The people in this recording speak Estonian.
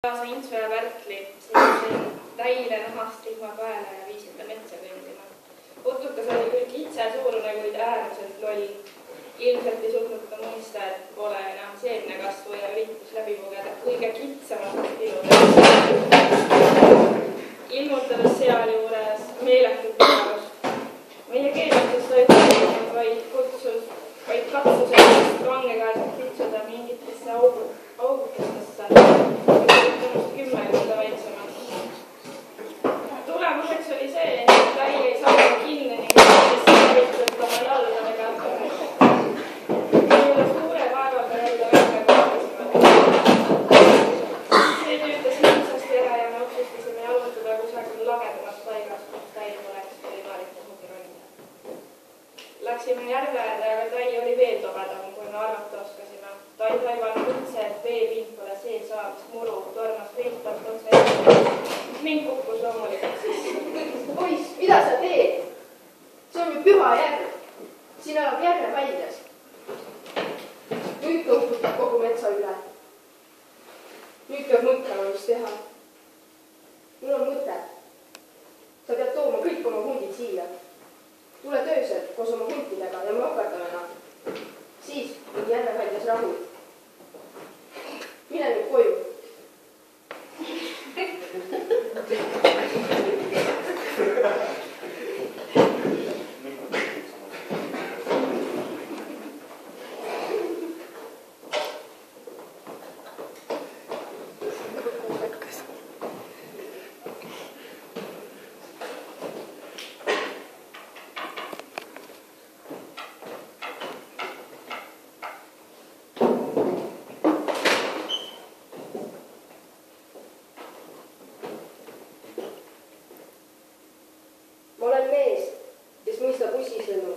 Kaasa Intsvea Pärtli, sõin täile nahast rihma kaela ja viisin ta metsa kõndima. Putukas oli küll kitsesuurune, kuid äärmiselt loll. Ilmselt ei suutnud ta mõista, et pole enam seemnekasvu ja üritus läbi pugeda kõige kitsamast iludest. Ilmutades sealjuures meeletut mugavust. Meie keelamisest toetab vaid kutsus, vaid katsusest kangekäeselt kitsuda mingitesse augukestesse. Minust 10 korda väiksemaks. Tulemuseks oli see, et täi ei saanud kinni ning võttis oma jalgadega. Meile suure vaevaga jälle välja kaotasime. See töötas lihtsasti ära ja me otsustasime jalutada kusagil lagedamast paigast, kus täi poleks võimalik kuhugi ronida. Läksime järve äärde, aga täi oli veel tobedam, kui me arvata oskasime. Ta ei taibanud üldse, et veepind pole see saavist muru, tormas veitalt otse ning kukkus loomulikult sisse. Poiss, mida sa teed? See on ju püha järv. Siin elab järve väljas. Nüüd kõhutab kogu metsa üle. Nüüd peab mõtlema, mis teha. Mul on mõte. Sa pead tooma kõik oma hundid siia. Tule töösed koos oma huntidega ja me operdame nad. Siis on järve väljas rahu. Mine nüüd koju. Ma olen mees, kes mõistab ussisõnu.